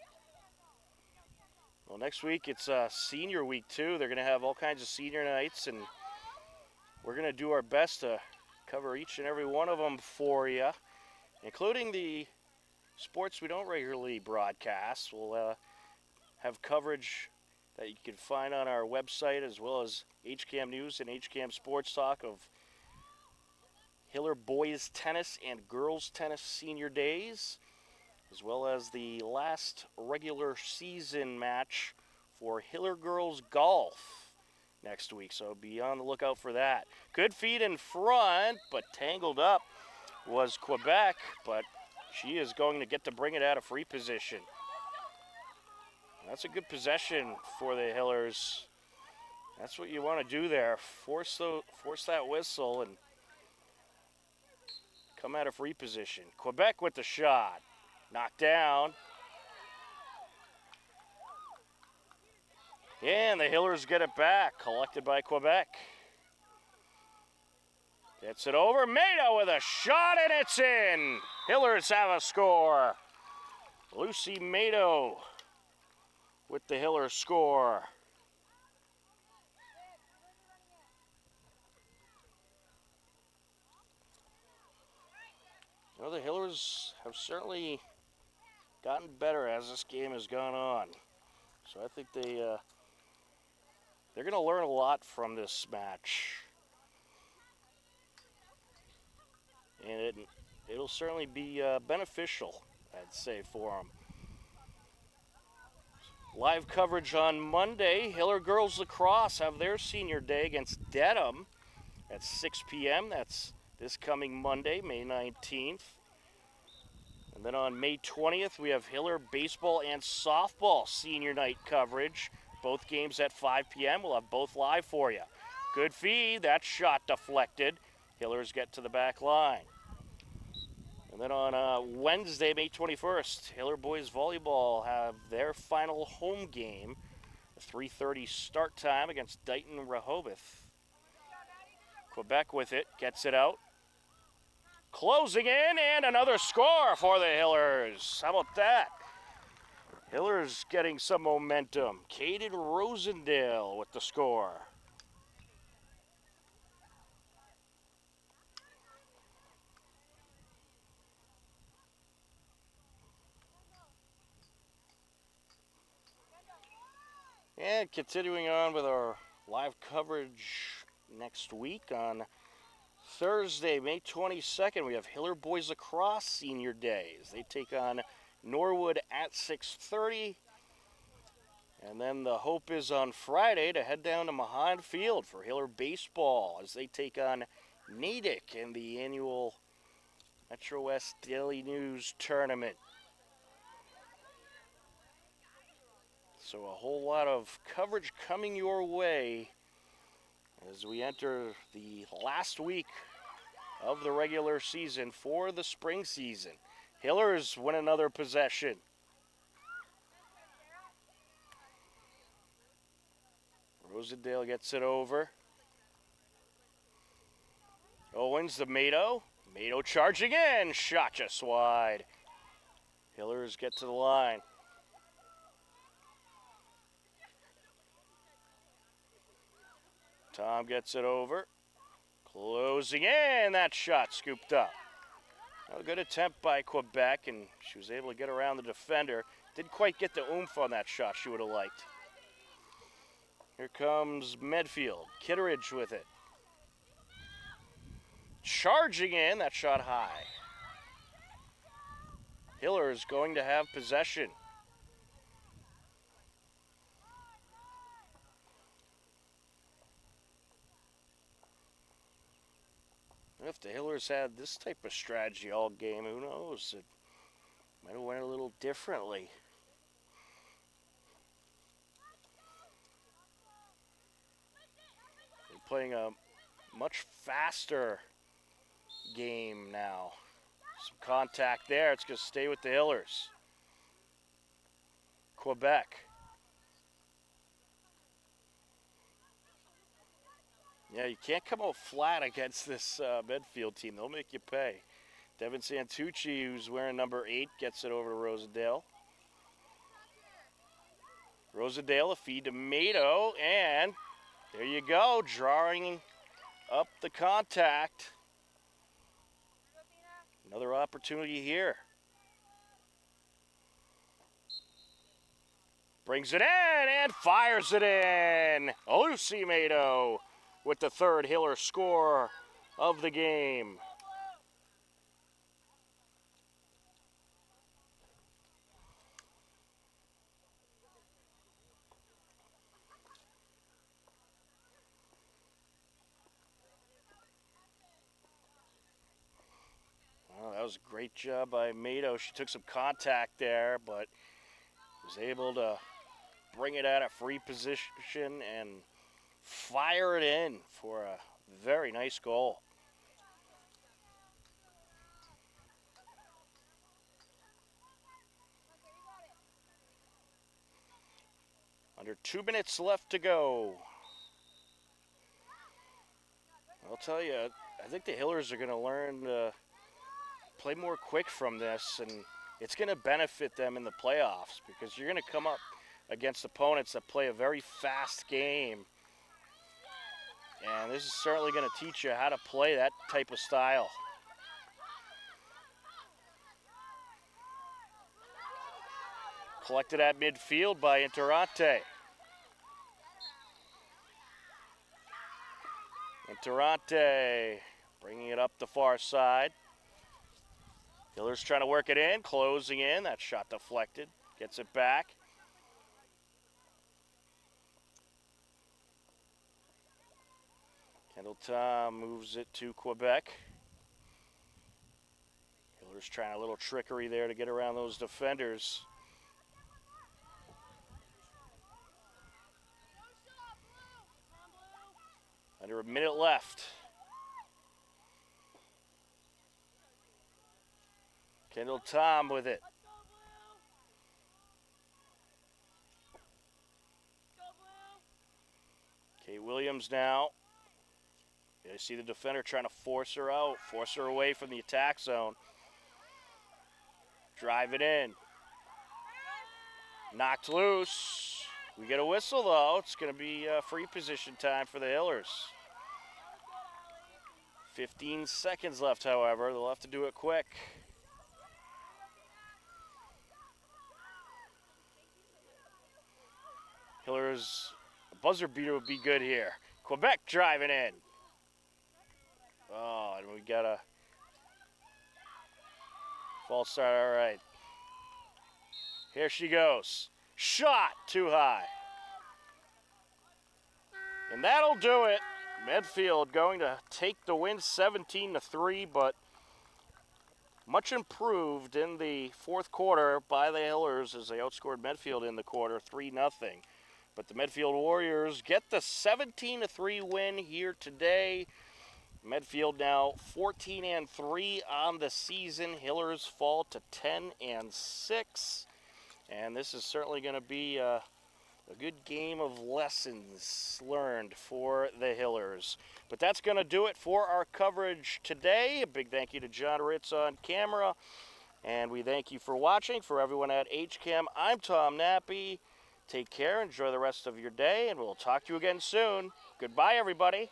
Well, next week it's senior week too. They're going to have all kinds of senior nights, and we're going to do our best to cover each and every one of them for you, including the sports we don't regularly broadcast. We'll have coverage that you can find on our website, as well as HCAM News and HCAM Sports Talk of Hiller boys tennis and girls tennis senior days, as well as the last regular season match for Hiller girls golf next week, so be on the lookout for that. Good feed in front, but tangled up was Quebec, but she is going to get to bring it out of free position. That's a good possession for the Hillers. That's what you want to do there. Force that whistle and come out of free position. Quebec with the shot. Knocked down. And the Hillers get it back, collected by Quebec. Gets it over, Mado with a shot, and it's in. Hillers have a score. Lucy Mado with the Hillers score. You know, the Hillers have certainly gotten better as this game has gone on. So I think they're going to learn a lot from this match. And it'll certainly be beneficial, I'd say, for them. Live coverage on Monday. Hiller Girls Lacrosse have their senior day against Dedham at 6 p.m. That's this coming Monday, May 19th. And then on May 20th, we have Hiller baseball and softball senior night coverage. Both games at 5 p.m. We'll have both live for you. Good feed. That shot deflected. Hillers get to the back line. And then on Wednesday, May 21st, Hiller boys volleyball have their final home game. A 3:30 start time against Dighton Rehoboth. Quebec with it, gets it out. Closing in, and another score for the Hillers. How about that? Hillers getting some momentum. Caden Rosendale with the score. And continuing on with our live coverage next week on Thursday, May 22nd, we have Hiller Boys Lacrosse Senior Days. They take on Norwood at 6:30. And then the hope is on Friday to head down to Medfield for Hiller Baseball as they take on Natick in the annual Metro West Daily News Tournament. So a whole lot of coverage coming your way as we enter the last week of the regular season for the spring season. Hillers win another possession. Rosendale gets it over. Owens to Mado. Mado charging in. Shot just wide. Hillers get to the line. Tom gets it over. Closing in. That shot scooped up. A good attempt by Quebec, and she was able to get around the defender. Didn't quite get the oomph on that shot she would have liked. Here comes Medfield. Kitteridge with it. Charging in. That shot high. Hillers going to have possession. If the Hillers had this type of strategy all game, who knows? It might have went a little differently. They're playing a much faster game now. Some contact there. It's going to stay with the Hillers. Quebec. Yeah, you can't come out flat against this Medfield team. They'll make you pay. Devin Santucci, who's wearing number 8, gets it over to Rosendale. Rosendale, a feed to Mado, and there you go, drawing up the contact. Another opportunity here. Brings it in and fires it in. Lucy Mado with the third Hiller score of the game. Well, that was a great job by Mado. She took some contact there, but was able to bring it at a free position and fire it in for a very nice goal. Under 2 minutes left to go. I'll tell you, I think the Hillers are going to learn to play more quick from this, and it's going to benefit them in the playoffs because you're going to come up against opponents that play a very fast game. And this is certainly going to teach you how to play that type of style. Collected at midfield by Interante. Interante bringing it up the far side. Hillers trying to work it in, closing in. That shot deflected. Gets it back. Kendall Tom moves it to Quebec. Hillers trying a little trickery there to get around those defenders. Under a minute left. Kendall Tom with it. Kate Williams now. You see the defender trying to force her out, force her away from the attack zone. Drive it in. Knocked loose. We get a whistle, though. It's going to be free position time for the Hillers. 15 seconds left, however. They'll have to do it quick. Hillers, a buzzer beater would be good here. Quebec driving in. Oh, and we got a false start. All right. Here she goes. Shot too high. And that'll do it. Medfield going to take the win 17-3, but much improved in the fourth quarter by the Hillers as they outscored Medfield in the quarter 3-0. But the Medfield Warriors get the 17-3 win here today. Medfield now 14-3 on the season. Hillers fall to 10-6. And this is certainly going to be a good game of lessons learned for the Hillers. But that's going to do it for our coverage today. A big thank you to John Ritz on camera. And we thank you for watching. For everyone at HCAM, I'm Tom Nappy. Take care, enjoy the rest of your day, and we'll talk to you again soon. Goodbye, everybody.